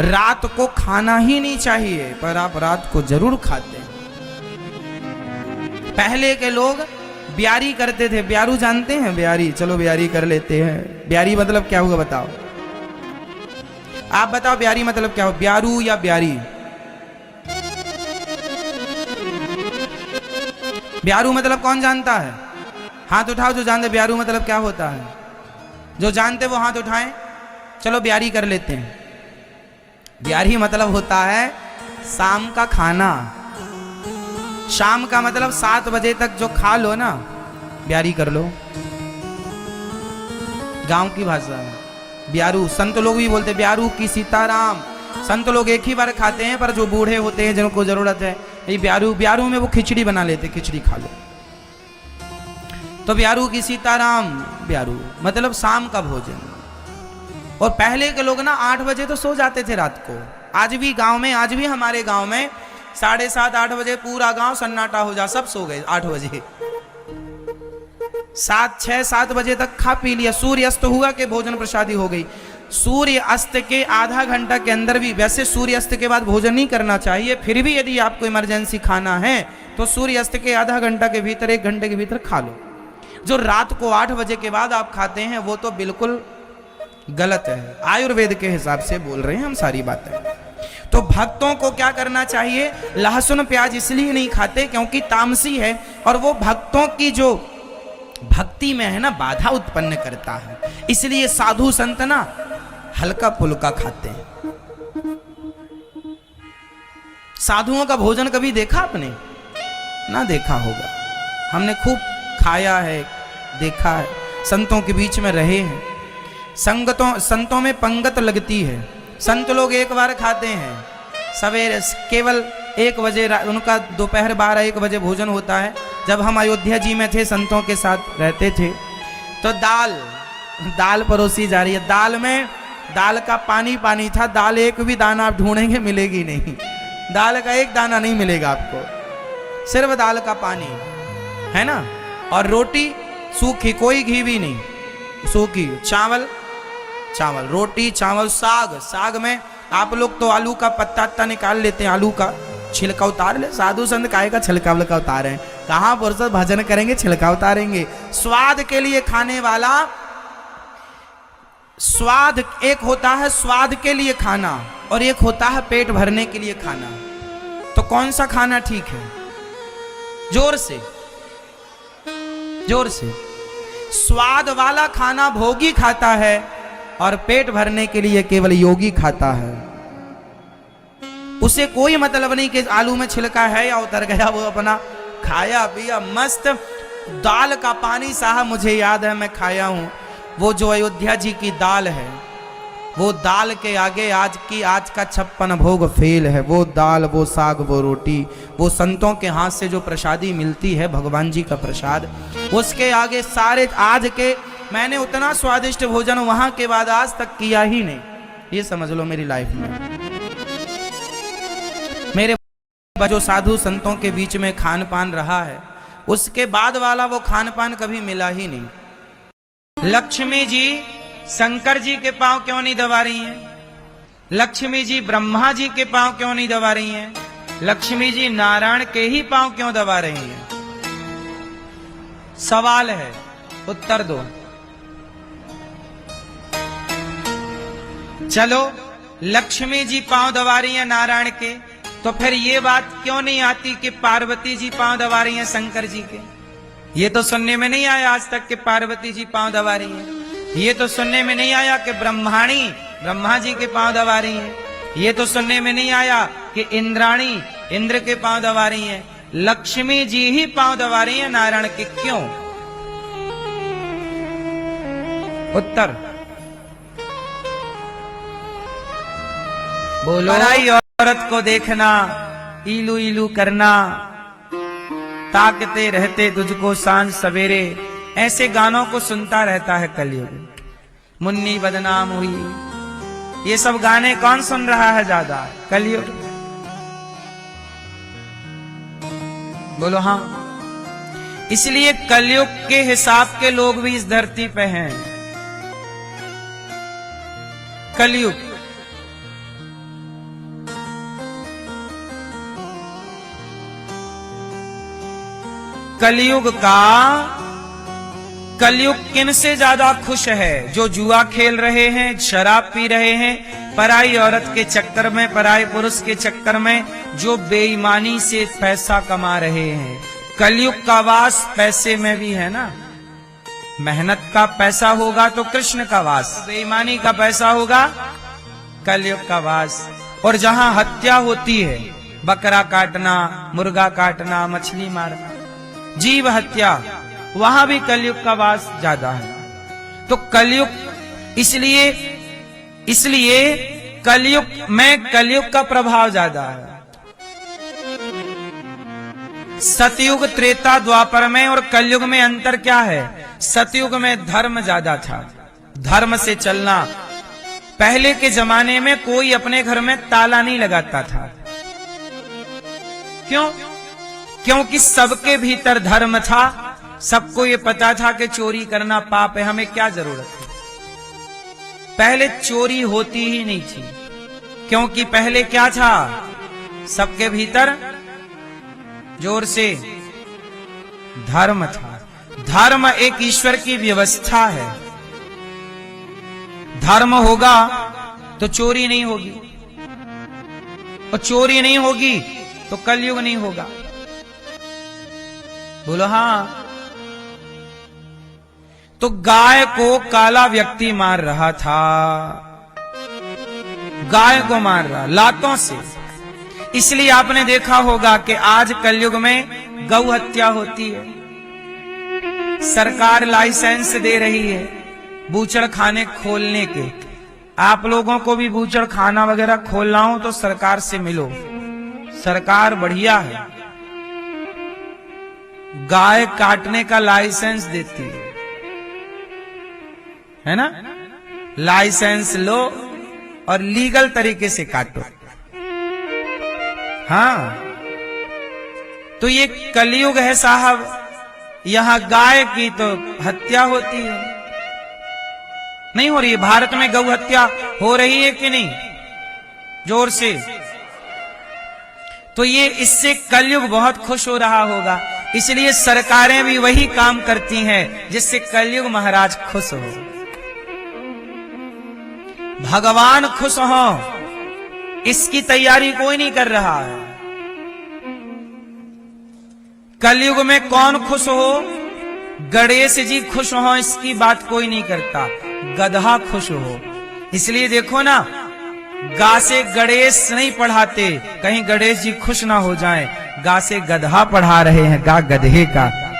रात को खाना ही नहीं चाहिए, पर आप रात को जरूर खाते हैं। पहले के लोग ब्यारी करते थे। ब्यारू जानते हैं? ब्यारी, चलो ब्यारी कर लेते हैं। ब्यारी मतलब क्या होगा बताओ? आप बताओ ब्यारी मतलब क्या हो? ब्यारू या ब्यारी? ब्यारू मतलब कौन जानता है? हाथ उठाओ जो जानते ब्यारू मतलब क्या होता है। जो जानते वो हाथ उठाएं। चलो ब्यारी कर लेते हैं। ब्यारी मतलब होता है शाम का खाना। शाम का मतलब 7 बजे तक जो खा लो ना, ब्यारी कर लो। गांव की भाषा है ब्यारू। संत लोग भी बोलते ब्यारू की सीताराम। संत लोग एक ही बार खाते हैं, पर जो बूढ़े होते हैं जिनको जरूरत है ये ब्यारू, ब्यारू में वो खिचड़ी बना लेते, खिचड़ी खा लो। तो ब्यारू की सीताराम, ब्यारू मतलब शाम का भोजन। और पहले के लोग ना 8 बजे तो सो जाते थे रात को। आज भी गांव में, आज भी हमारे गांव में 7:30 8 बजे पूरा गांव सन्नाटा हो जा, सब सो गए 8 बजे। 6 7 बजे तक खा पी लिया। सूर्य अस्त हुआ कि भोजन प्रसादी हो गई। सूर्य अस्त के आधा घंटा के अंदर भी, वैसे सूर्य अस्त के बाद भोजन नहीं करना चाहिए, फिर भी यदि आपको इमरजेंसी खाना है तो सूर्य अस्त के आधा घंटा के भीतर, 1 घंटे के भीतर खा लो। जो रात को 8 बजे के बाद आप खाते हैं वो तो बिल्कुल गलत है। आयुर्वेद के हिसाब से बोल रहे हैं हम सारी बातें। तो भक्तों को क्या करना चाहिए? लहसुन प्याज इसलिए नहीं खाते क्योंकि तामसी है, और वो भक्तों की जो भक्ति में है ना बाधा उत्पन्न करता है। इसलिए साधु संत ना हल्का फुल्का खाते हैं। साधुओं का भोजन कभी देखा आपने? ना देखा होगा। हमने खूब खाया है, देखा है, संतों के बीच में रहे हैं। संतों में पंगत लगती है। संत लोग एक बार खाते हैं सवेरे, केवल 1 बजे, उनका दोपहर 12-1 बजे भोजन होता है। जब हम अयोध्या जी में थे, संतों के साथ रहते थे, तो दाल परोसी जा रही है। दाल का पानी पानी था। दाल एक भी दाना आप ढूंढेंगे मिलेगी नहीं। दाल का एक दाना नहीं मिलेगा आपको, सिर्फ दाल का पानी है ना। और रोटी सूखी, कोई घी भी नहीं, सूखी। चावल, रोटी, चावल, साग में आप लोग तो आलू का पत्ता निकाल लेते हैं, आलू का छिलका उतार ले। साधु संत काहे का छिलका उतारे हैं? कहाँ पुरुष भजन करेंगे छिलका उतारेंगे? स्वाद के लिए खाने वाला, स्वाद एक होता है स्वाद के लिए खाना, और एक होता है पेट भरने के लिए खाना। तो कौन सा खाना ठीक है? जोर से स्वाद वाला खाना भोगी खाता है, और पेट भरने के लिए केवल योगी खाता है। उसे कोई मतलब नहीं कि आलू में छिलका है या उतर गया, वो अपना खाया पिया मस्त। दाल का पानी साहब मुझे याद है, मैं खाया हूं। वो जो अयोध्या जी की दाल है, वो दाल के आगे आज का 56 भोग फेल है। वो दाल, वो साग, वो रोटी, वो संतों के हाथ से जो प्रसादी मिलती है, भगवान जी का प्रसाद, उसके आगे सारे आज के, मैंने उतना स्वादिष्ट भोजन वहां के बाद आज तक किया ही नहीं। ये समझ लो मेरी लाइफ में। मेरे जो साधु संतों के बीच में खान पान रहा है, उसके बाद वाला वो खान पान कभी मिला ही नहीं। लक्ष्मी जी शंकर जी के पांव क्यों नहीं दबा रही हैं? लक्ष्मी जी ब्रह्मा जी के पांव क्यों नहीं दबा रही हैं? लक्ष्मी जी नारायण के ही पांव क्यों दबा रही हैं? सवाल है, उत्तर दो। चलो लक्ष्मी जी पांव दबा रही हैं नारायण के, तो फिर ये बात क्यों नहीं आती कि पार्वती जी पांव दबा रही हैं शंकर जी के? ये तो सुनने में नहीं आया आज तक कि पार्वती जी पांव दबा रही हैं। ये तो सुनने में नहीं आया कि ब्रह्मा जी के पांव दबा रही हैं। ये तो सुनने में नहीं आया कि इंद्राणी इंद्र के पांव दबा रही हैं। लक्ष्मी जी ही पांव दबा रही हैं नारायण के, क्यों? उत्तर बोलो। पराई औरत को देखना, इलू इलू करना, ताकते रहते तुझको सांझ सवेरे, ऐसे गानों को सुनता रहता है कलयुग। मुन्नी बदनाम हुई, ये सब गाने कौन सुन रहा है ज्यादा? कलयुग। बोलो हाँ। इसलिए कलयुग के हिसाब के लोग भी इस धरती पे हैं। कलयुग कलयुग किन से ज्यादा खुश है? जो जुआ खेल रहे हैं, शराब पी रहे हैं, पराई औरत के चक्कर में, पराई पुरुष के चक्कर में, जो बेईमानी से पैसा कमा रहे हैं। कलयुग का वास पैसे में भी है ना। मेहनत का पैसा होगा तो कृष्ण का वास, बेईमानी का पैसा होगा कलयुग का वास। और जहां हत्या होती है, बकरा काटना, मुर्गा काटना, मछली मारना, जीव हत्या, वहां भी कलयुग का वास ज्यादा है। तो कलयुग इसलिए कलयुग में कलयुग का प्रभाव ज्यादा है। सतयुग, त्रेता, द्वापर में और कलयुग में अंतर क्या है? सतयुग में धर्म ज्यादा था, धर्म से चलना। पहले के जमाने में कोई अपने घर में ताला नहीं लगाता था। क्यों? क्योंकि सबके भीतर धर्म था। सबको ये पता था कि चोरी करना पाप है, हमें क्या जरूरत है। पहले चोरी होती ही नहीं थी, क्योंकि पहले क्या था? सबके भीतर, जोर से, धर्म था। धर्म एक ईश्वर की व्यवस्था है। धर्म होगा तो चोरी नहीं होगी, और चोरी नहीं होगी तो कलयुग नहीं होगा। बोलो हाँ। तो गाय को काला व्यक्ति मार रहा था, गाय को मार रहा लातों से। इसलिए आपने देखा होगा कि आज कलयुग में गौ हत्या होती है। सरकार लाइसेंस दे रही है बूचड़ खाने खोलने के। आप लोगों को भी बूचड़ खाना वगैरह खोलना हो तो सरकार से मिलो, सरकार बढ़िया है। गाय काटने का लाइसेंस देती है ना। लाइसेंस लो और लीगल तरीके से काटो। हाँ, तो ये कलयुग है साहब। यहां गाय की तो हत्या होती है, नहीं हो रही है। भारत में गौ हत्या हो रही है कि नहीं? जोर से। तो ये इससे कलयुग बहुत खुश हो रहा होगा। इसलिए सरकारें भी वही काम करती हैं जिससे कलयुग महाराज खुश हो, भगवान खुश हो। इसकी तैयारी कोई नहीं कर रहा है। कलयुग में कौन खुश हो? गणेश जी खुश हो, इसकी बात कोई नहीं करता। गधा खुश हो। इसलिए देखो ना, गा से गणेश नहीं पढ़ाते, कहीं गणेश जी खुश ना हो जाएं। गा से गधा पढ़ा रहे हैं, गा गधे का।